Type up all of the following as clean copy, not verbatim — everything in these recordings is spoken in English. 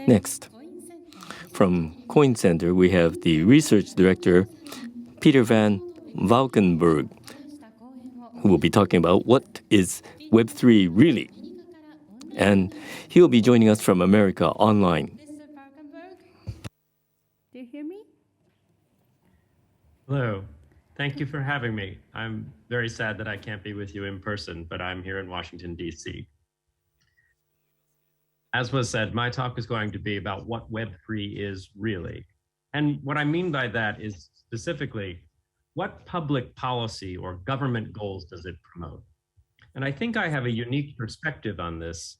Next, from Coin Center, we have the research director, Peter van Valkenburgh, who will be talking about what is Web3 really. And he will be joining us from America online. Do you hear me? Hello. Thank you for having me. I'm very sad that I can't be with you in person, but I'm here in Washington, D.C. As was said, my talk is going to be about what Web3 is really. And what I mean by that is specifically, what public policy or government goals does it promote? And I think I have a unique perspective on this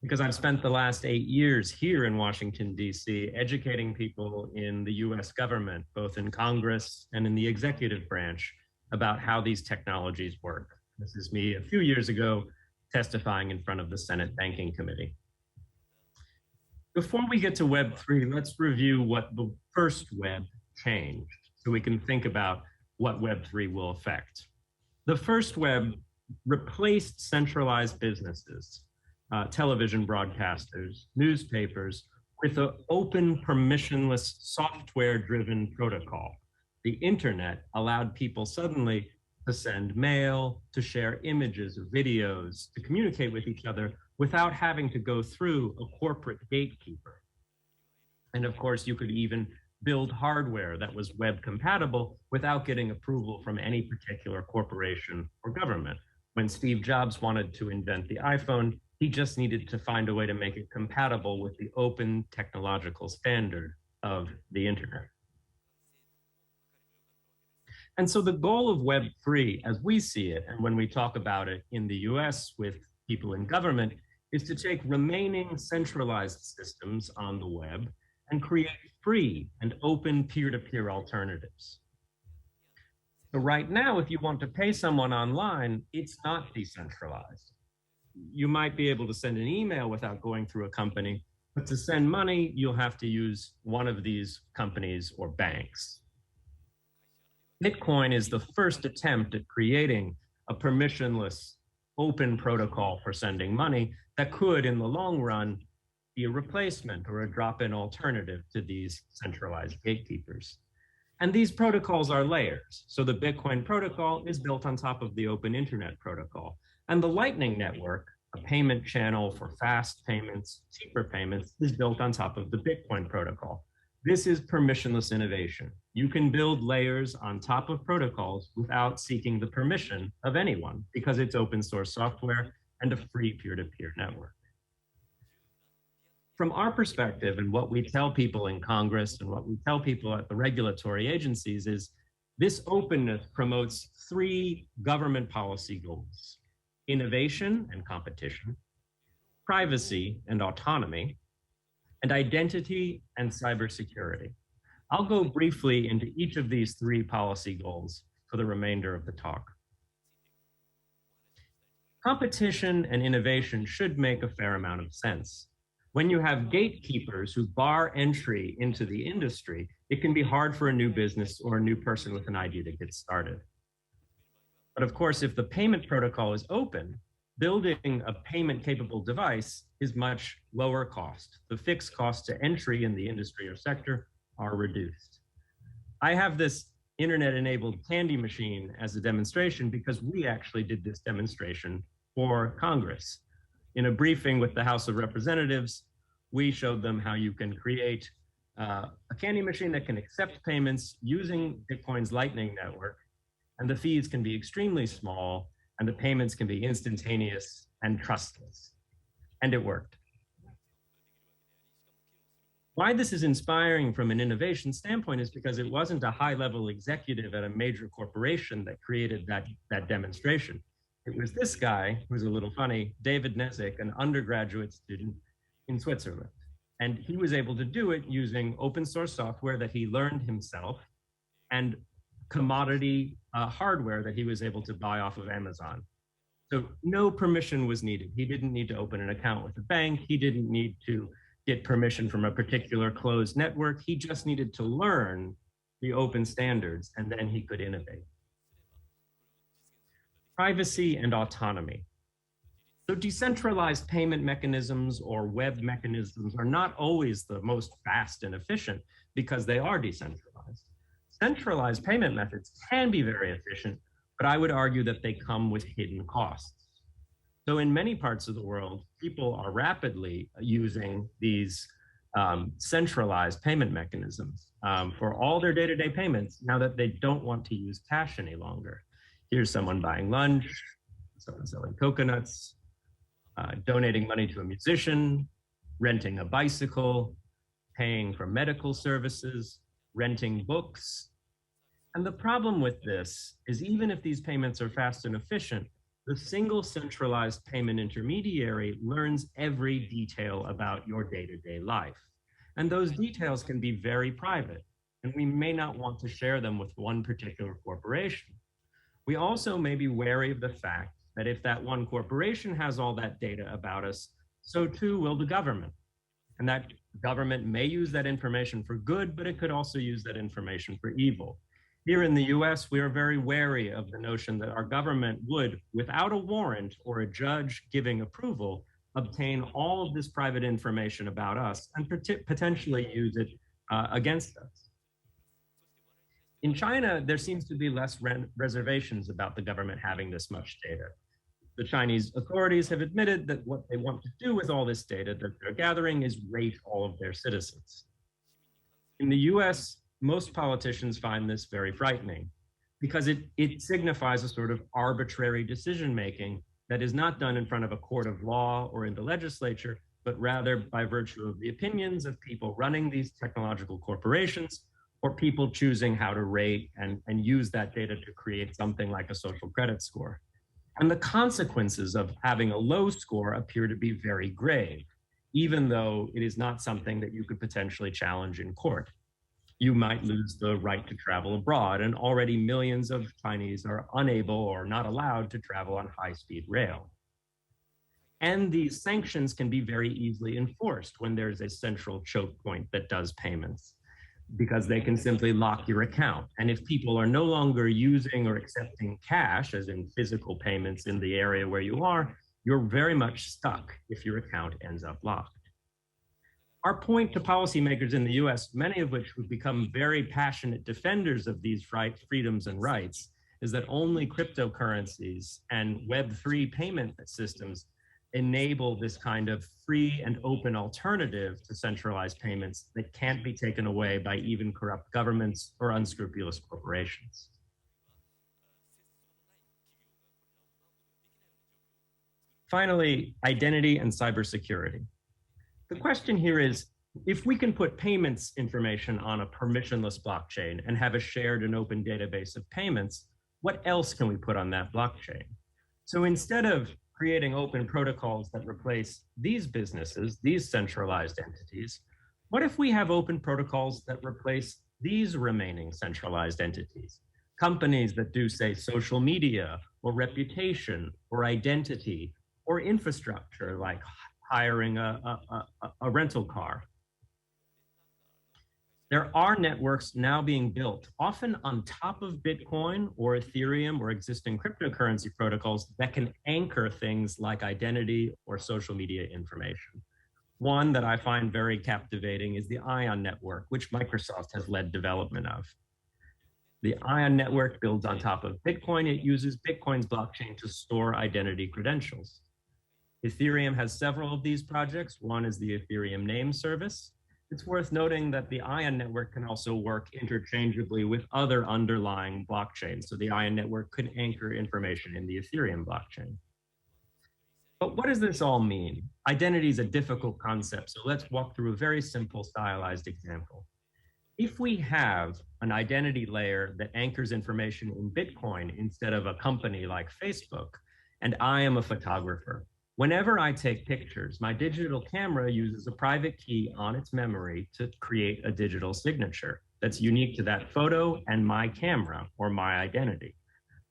because I've spent the last 8 years here in Washington, D.C., educating people in the US government, both in Congress and in the executive branch, about how these technologies work. This is me a few years ago testifying in front of the Senate Banking Committee. Before we get to Web3, let's review what the first web changed so we can think about what Web3 will affect. The first web replaced centralized businesses, television broadcasters, newspapers, with an open, permissionless, software-driven protocol. The internet allowed people suddenly to send mail, to share images or videos, to communicate with each other without having to go through a corporate gatekeeper. And of course, you could even build hardware that was web compatible without getting approval from any particular corporation or government. When Steve Jobs wanted to invent the iPhone, he just needed to find a way to make it compatible with the open technological standard of the internet. And so the goal of Web3, as we see it, and when we talk about it in the US with people in government, is to take remaining centralized systems on the web and create free and open peer-to-peer alternatives. So right now, if you want to pay someone online, it's not decentralized. You might be able to send an email without going through a company, but to send money, you'll have to use one of these companies or banks. Bitcoin is the first attempt at creating a permissionless, open protocol for sending money that could, in the long run, be a replacement or a drop-in alternative to these centralized gatekeepers. And these protocols are layers. So the Bitcoin protocol is built on top of the open internet protocol. And the Lightning Network, a payment channel for fast payments, cheaper payments, is built on top of the Bitcoin protocol. This is permissionless innovation. You can build layers on top of protocols without seeking the permission of anyone because it's open source software and a free peer-to-peer network. From our perspective and what we tell people in Congress and what we tell people at the regulatory agencies is this openness promotes 3 government policy goals: innovation and competition, privacy and autonomy, and identity and cybersecurity. I'll go briefly into each of these 3 policy goals for the remainder of the talk. Competition and innovation should make a fair amount of sense. When you have gatekeepers who bar entry into the industry, it can be hard for a new business or a new person with an idea to get started. But of course, if the payment protocol is open, building a payment-capable device is much lower cost. The fixed costs to entry in the industry or sector are reduced. I have this internet-enabled candy machine as a demonstration because we actually did this demonstration for Congress. In a briefing with the House of Representatives, we showed them how you can create a candy machine that can accept payments using Bitcoin's Lightning Network, and the fees can be extremely small, and the payments can be instantaneous and trustless. And it worked. Why this is inspiring from an innovation standpoint is because it wasn't a high-level executive at a major corporation that created that demonstration. It was this guy, who's a little funny, David Nezik, an undergraduate student in Switzerland. And he was able to do it using open source software that he learned himself and commodity hardware that he was able to buy off of Amazon. So no permission was needed. He didn't need to open an account with a bank. He didn't need to get permission from a particular closed network. He just needed to learn the open standards, and then he could innovate. Privacy and autonomy. So decentralized payment mechanisms or web mechanisms are not always the most fast and efficient because they are decentralized. Centralized payment methods can be very efficient, but I would argue that they come with hidden costs. So in many parts of the world, people are rapidly using these centralized payment mechanisms for all their day-to-day payments now that they don't want to use cash any longer. Here's someone buying lunch, someone selling coconuts, donating money to a musician, renting a bicycle, paying for medical services, renting books. And the problem with this is even if these payments are fast and efficient, the single centralized payment intermediary learns every detail about your day-to-day life. And those details can be very private, and we may not want to share them with one particular corporation. We also may be wary of the fact that if that one corporation has all that data about us, so too will the government. And that government may use that information for good, but it could also use that information for evil. Here in the US, we are very wary of the notion that our government would, without a warrant or a judge giving approval, obtain all of this private information about us and potentially use it against us. In China, there seems to be less reservations about the government having this much data. The Chinese authorities have admitted that what they want to do with all this data that they're gathering is rate all of their citizens. In the US, most politicians find this very frightening because it signifies a sort of arbitrary decision-making that is not done in front of a court of law or in the legislature, but rather by virtue of the opinions of people running these technological corporations or people choosing how to rate and use that data to create something like a social credit score. And the consequences of having a low score appear to be very grave, even though it is not something that you could potentially challenge in court. You might lose the right to travel abroad, and already millions of Chinese are unable or not allowed to travel on high-speed rail. And these sanctions can be very easily enforced when there's a central choke point that does payments, because they can simply lock your account. And if people are no longer using or accepting cash, as in physical payments in the area where you are, you're very much stuck if your account ends up locked. Our point to policymakers in the US, many of which would become very passionate defenders of these freedoms and rights, is that only cryptocurrencies and Web3 payment systems enable this kind of free and open alternative to centralized payments that can't be taken away by even corrupt governments or unscrupulous corporations. Finally, identity and cybersecurity. The question here is, if we can put payments information on a permissionless blockchain and have a shared and open database of payments, what else can we put on that blockchain? So instead of creating open protocols that replace these businesses, these centralized entities, what if we have open protocols that replace these remaining centralized entities? Companies that do, say, social media or reputation or identity or infrastructure, like hiring a rental car. There are networks now being built, often on top of Bitcoin or Ethereum or existing cryptocurrency protocols that can anchor things like identity or social media information. One that I find very captivating is the ION network, which Microsoft has led development of. The ION network builds on top of Bitcoin. It uses Bitcoin's blockchain to store identity credentials. Ethereum has several of these projects. One is the Ethereum name service. It's worth noting that the ION network can also work interchangeably with other underlying blockchains. So the ION network could anchor information in the Ethereum blockchain. But what does this all mean? Identity is a difficult concept, so let's walk through a very simple stylized example. If we have an identity layer that anchors information in Bitcoin instead of a company like Facebook, and I am a photographer, whenever I take pictures, my digital camera uses a private key on its memory to create a digital signature that's unique to that photo and my camera or my identity.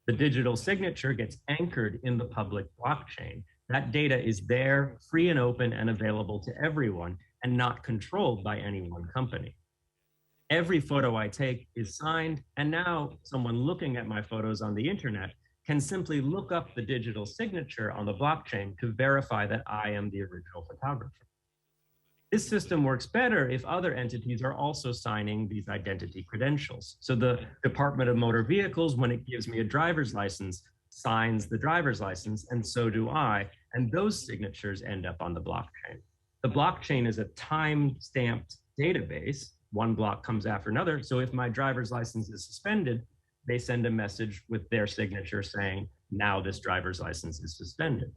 The digital signature gets anchored in the public blockchain. That data is there, free and open and available to everyone and not controlled by any one company. Every photo I take is signed, and now someone looking at my photos on the internet can simply look up the digital signature on the blockchain to verify that I am the original photographer. This system works better if other entities are also signing these identity credentials. So the Department of Motor Vehicles, when it gives me a driver's license, signs the driver's license, and so do I. And those signatures end up on the blockchain. The blockchain is a time-stamped database. One block comes after another. So if my driver's license is suspended, they send a message with their signature saying, now this driver's license is suspended.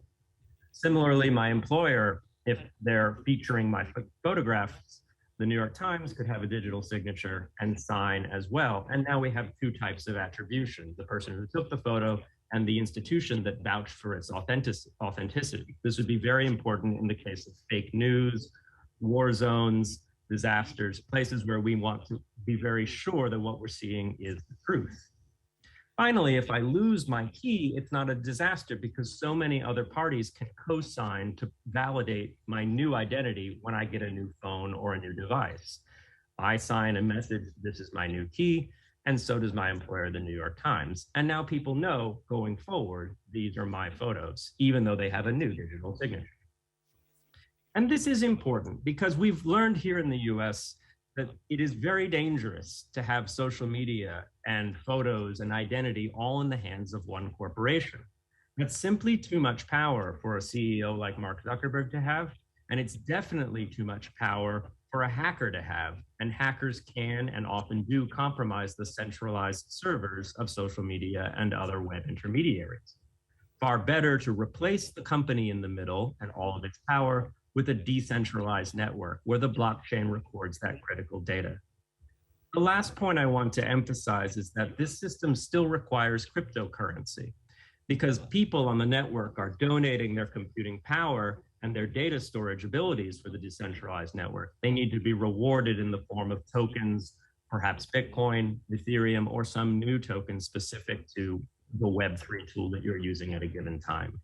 Similarly, my employer, if they're featuring my photographs, the New York Times could have a digital signature and sign as well. And now we have two types of attribution, the person who took the photo and the institution that vouched for its authenticity. This would be very important in the case of fake news, war zones, disasters, places where we want to be very sure that what we're seeing is the truth. Finally, if I lose my key, it's not a disaster because so many other parties can co-sign to validate my new identity when I get a new phone or a new device. I sign a message, this is my new key, and so does my employer, the New York Times. And now people know going forward, these are my photos, even though they have a new digital signature. And this is important because we've learned here in the US that it is very dangerous to have social media and photos and identity all in the hands of one corporation. That's simply too much power for a CEO like Mark Zuckerberg to have, and it's definitely too much power for a hacker to have, and hackers can and often do compromise the centralized servers of social media and other web intermediaries. Far better to replace the company in the middle and all of its power with a decentralized network where the blockchain records that critical data. The last point I want to emphasize is that this system still requires cryptocurrency because people on the network are donating their computing power and their data storage abilities for the decentralized network. They need to be rewarded in the form of tokens, perhaps Bitcoin, Ethereum, or some new token specific to the Web3 tool that you're using at a given time.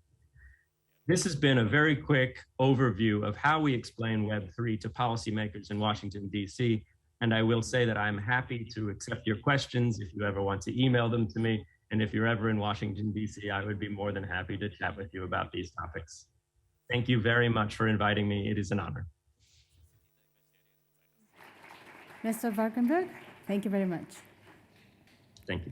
This has been a very quick overview of how we explain Web3 to policymakers in Washington, D.C. And I will say that I'm happy to accept your questions if you ever want to email them to me. And if you're ever in Washington, D.C., I would be more than happy to chat with you about these topics. Thank you very much for inviting me. It is an honor. Mr. Valkenburgh, thank you very much. Thank you.